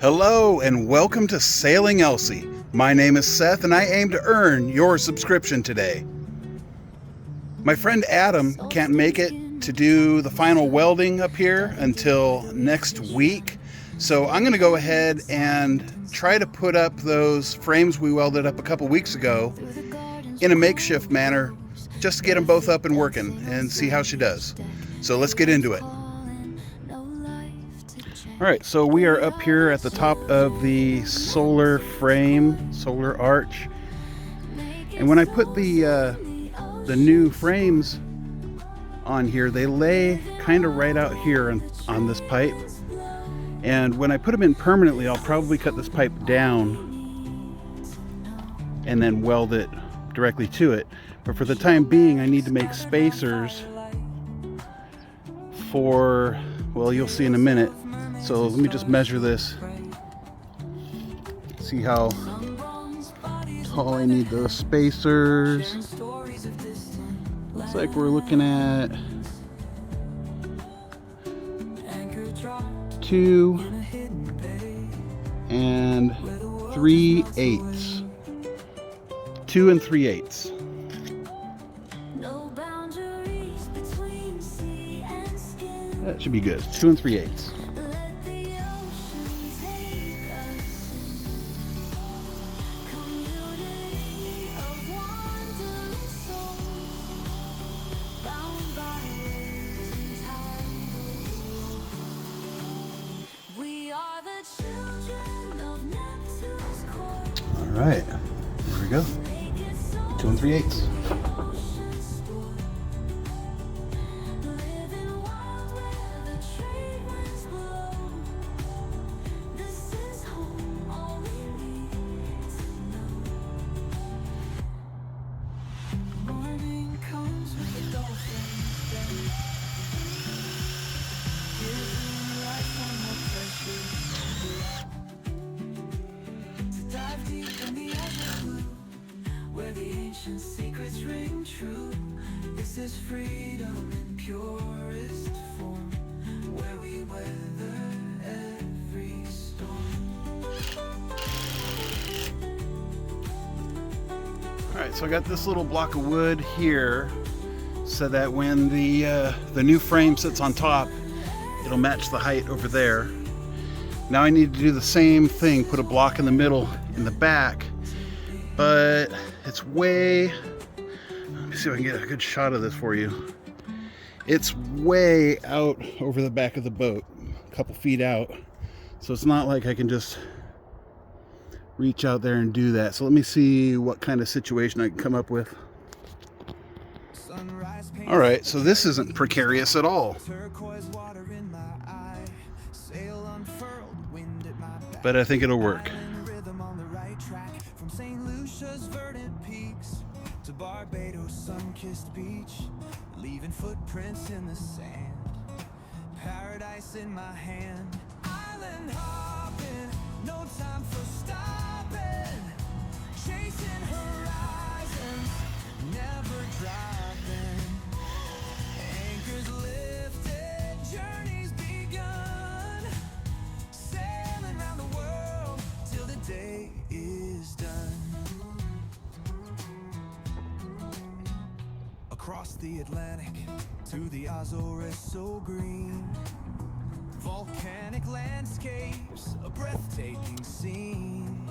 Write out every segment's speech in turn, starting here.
Hello and welcome to Sailing Elsie. My name is Seth and I aim to earn your subscription today. My friend Adam can't make it to do the final welding up here until next week. So I'm going to go ahead and try to put up those frames we welded up a couple weeks ago in a makeshift manner, just to get them both up and working and see how she does. So let's get into it. All right, so we are up here at the top of the solar frame, solar arch. And when I put the new frames on here, they lay kind of right out here on this pipe. And when I put them in permanently, I'll probably cut this pipe down and then weld it directly to it. But for the time being, I need to make spacers for, well, you'll see in a minute. So let me just measure this, see how tall I need those spacers. Looks like we're looking at 2 and 3/8. 2 and 3/8. That should be good. 2 and 3/8. All right, here we go. 2 and 3/8. Secrets ring true. This is freedom in purest form, where we weather every storm. All right, so I got this little block of wood here so that when the new frame sits on top, it'll match the height over there. Now I need to do the same thing, put a block in the middle in the back, but it's way, let me see if I can get a good shot of this for you. It's way out over the back of the boat, a couple feet out. So it's not like I can just reach out there and do that. So let me see what kind of situation I can come up with. All right, so this isn't precarious at all. But I think it'll work. To Barbados, sun-kissed beach, leaving footprints in the sand. Paradise in my hand. Island hopping, no time for stopping. Chasing horizons, never dropping. Anchors lifted, journeys begun. Sailing around the world till the day is done. Across the Atlantic to the Azores, so green. Volcanic landscapes, a breathtaking scene.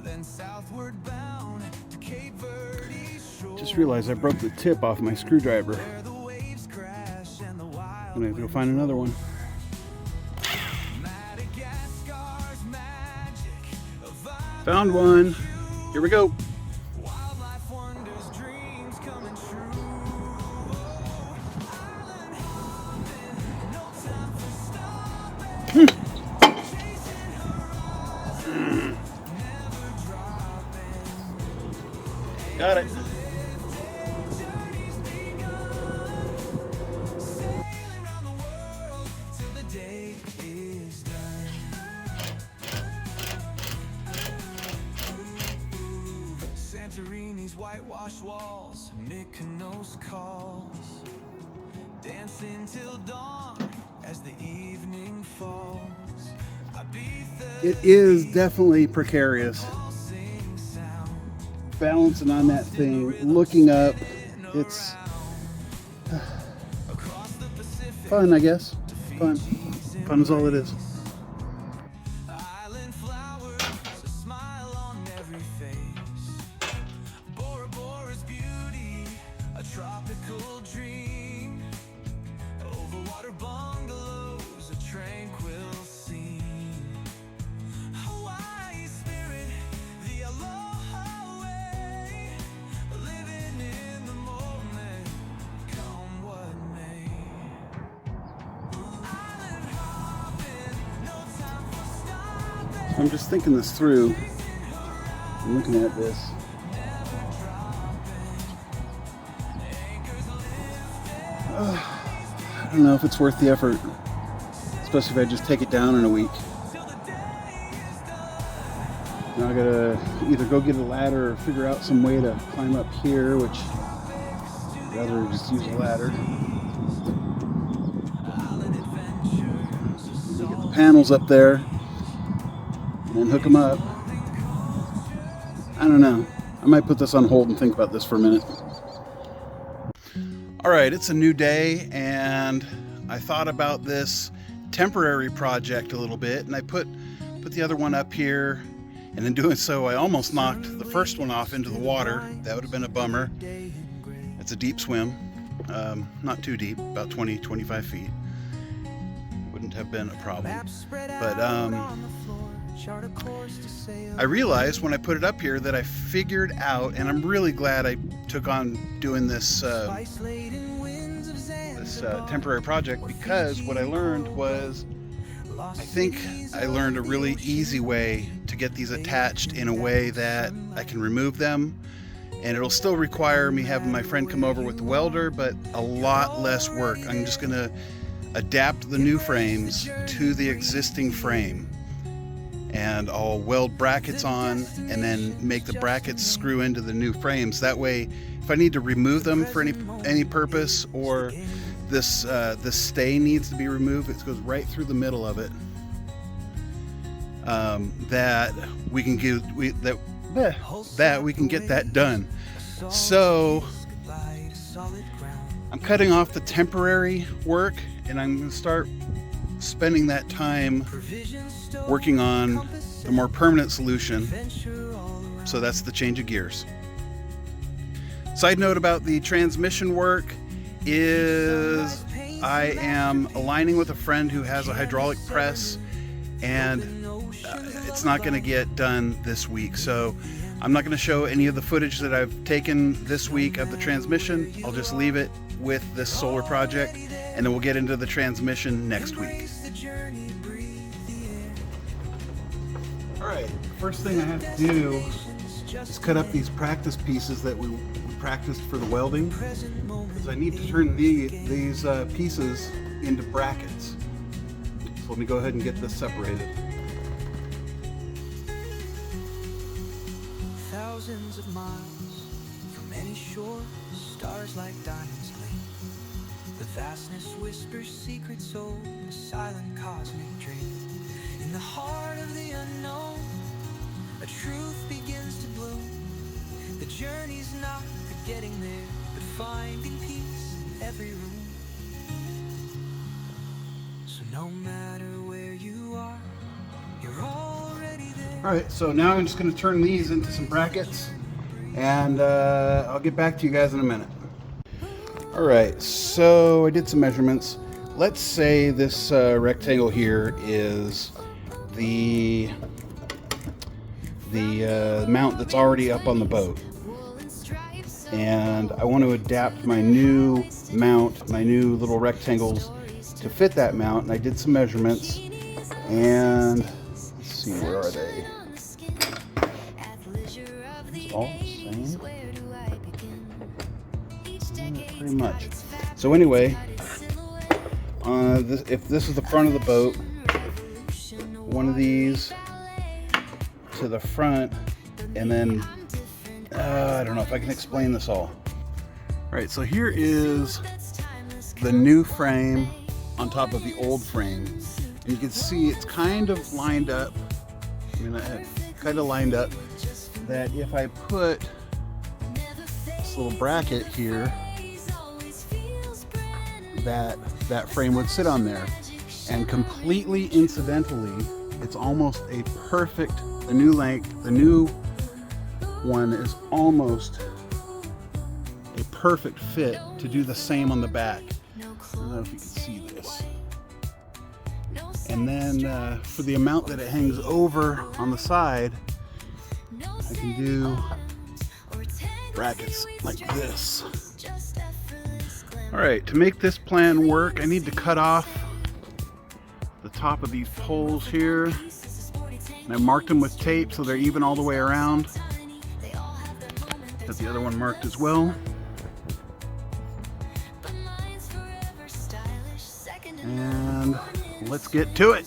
Then southward bound to Cape Verde shore. Just realized I broke the tip off my screwdriver. Where the waves crash and the wild. I'm gonna have to go find another one. Madagascar's magic. Found one. Here we go. Wildlife wonders, dreams coming true. Island hopping, no time for stopping. Chasing horizons, never dropping. Got it. Journeys begun. Sailing around the world till the day is done. Santorini's whitewashed walls, Mykonos calls. Dancing till dawn as the evening falls. Ibiza It is definitely precarious. Balancing on that thing, looking up, it's fun, I guess. Fun. Fun is all it is. Island flowers, a smile on every face. Bora Bora's beauty, a tropical dream. Overwater bungalows, a tranquil scene. Hawaii spirit, the aloha way. Living in the moment, come what may. Island hopping, no time for stopping. I'm just thinking this through. I'm looking at this. I don't know if it's worth the effort, especially if I just take it down in a week. Now I gotta either go get a ladder or figure out some way to climb up here, which I'd rather just use a ladder. Get the panels up there and then hook them up. I don't know. I might put this on hold and think about this for a minute. All right, it's a new day, and I thought about this temporary project a little bit, and I put the other one up here, and in doing so, I almost knocked the first one off into the water. That would have been a bummer. It's a deep swim, not too deep, about 20-25 feet. Wouldn't have been a problem. But I realized when I put it up here that I figured out, and I'm really glad I took on doing this temporary project, because what I learned was, I think I learned a really easy way to get these attached in a way that I can remove them, and it'll still require me having my friend come over with the welder, but a lot less work. I'm just gonna adapt the new frames to the existing frame, and I'll weld brackets on and then make the brackets screw into the new frames. That way, if I need to remove them for any purpose, or this stay needs to be removed, it goes right through the middle of it. That we can get that done. So I'm cutting off the temporary work, and I'm going to start spending that time working on the more permanent solution. So that's the change of gears. Side note about the transmission work is I am aligning with a friend who has a hydraulic press, and it's not going to get done this week. So I'm not going to show any of the footage that I've taken this week of the transmission. I'll just leave it with this solar project, and then we'll get into the transmission next week. All right, first thing I have to do is cut up these practice pieces that we practiced for the welding, because I need to turn these pieces into brackets. So let me go ahead and get this separated. Thousands of miles from any shore, stars like diamonds gleam. The vastness whispers secrets, so a silent cosmic dream. In the heart of the unknown, a truth begins to bloom. The journey's not for getting there, but finding peace in every room. So no matter where you are, you're already there. All right, so now I'm just going to turn these into some brackets, and I'll get back to you guys in a minute. All right, so I did some measurements. Let's say this rectangle here is the mount that's already up on the boat, and I want to adapt my new mount, my new little rectangles, to fit that mount. And I did some measurements, and let's see, where are they? It's all the same, pretty much. So anyway, if this is the front of the boat, one of these to the front, and then I don't know if I can explain this all. All right, so here is the new frame on top of the old frame, and you can see it's kind of lined up I mean, I kind of lined up that if I put this little bracket here, that frame would sit on there. And completely incidentally, it's almost a perfect, the new length, the new one is almost a perfect fit to do the same on the back. I don't know if you can see this. And then for the amount that it hangs over on the side, I can do brackets like this. All right, to make this plan work, I need to cut off the top of these poles here. And I marked them with tape so they're even all the way around. Got the other one marked as well. And let's get to it.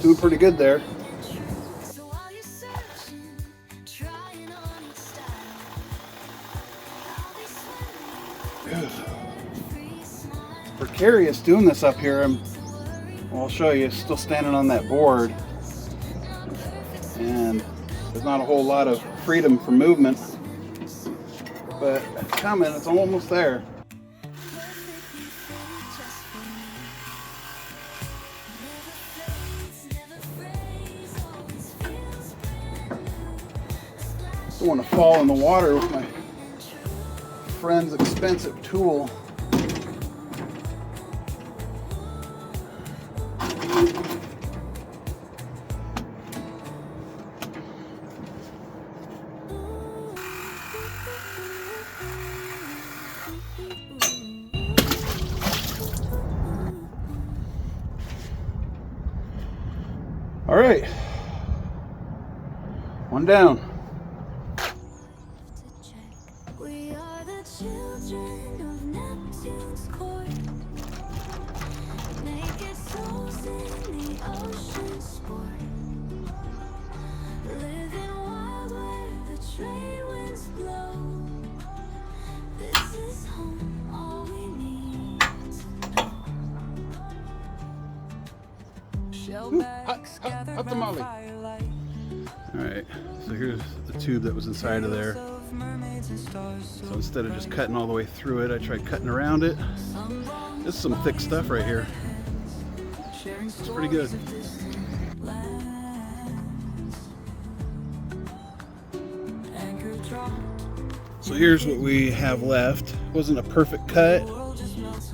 Doing pretty good there. Precarious doing this up here. I'll show you, still standing on that board, and there's not a whole lot of freedom for movement, but it's coming, it's almost there. Don't want to fall in the water with my friend's expensive tool. All right, one down. We are the children of Neptune's court. Naked souls in the ocean sport. Living wild where the trade winds blow. This is home, all we need to know. Hot tamale. All right, so here's the tube that was inside of there. So instead of just cutting all the way through it, I tried cutting around it. This is some thick stuff right here. It's pretty good. So here's what we have left. Wasn't a perfect cut,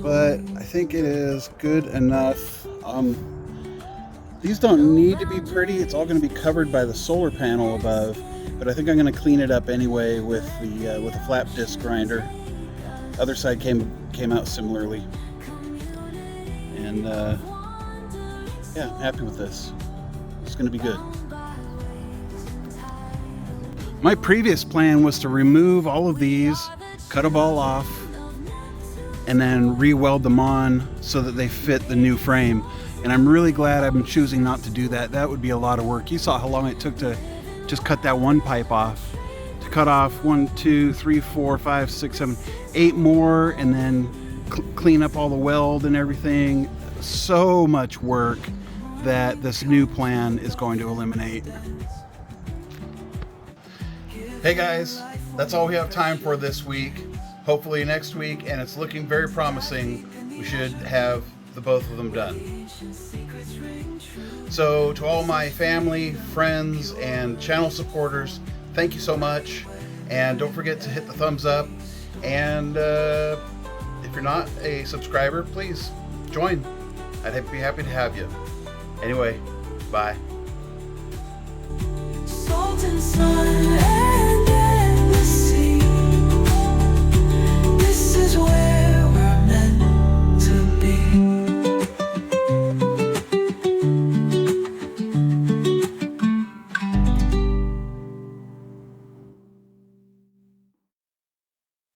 but I think it is good enough. These don't need to be pretty. It's all going to be covered by the solar panel above, but I think I'm going to clean it up anyway with a flap disc grinder. Other side came out similarly, and yeah, I'm happy with this. It's going to be good. My previous plan was to remove all of these, cut them all off, and then re-weld them on so that they fit the new frame. And I'm really glad I'm choosing not to do that. That would be a lot of work. You saw how long it took to just cut that one pipe off. To cut off 1, 2, 3, 4, 5, 6, 7, 8 more, and then clean up all the weld and everything. So much work that this new plan is going to eliminate. Hey guys, that's all we have time for this week. Hopefully next week, and it's looking very promising, we should have the both of them done. So to all my family, friends, and channel supporters, thank you so much. And don't forget to hit the thumbs up. And if you're not a subscriber, please join. I'd be happy to have you. Anyway, bye. Salt and sun.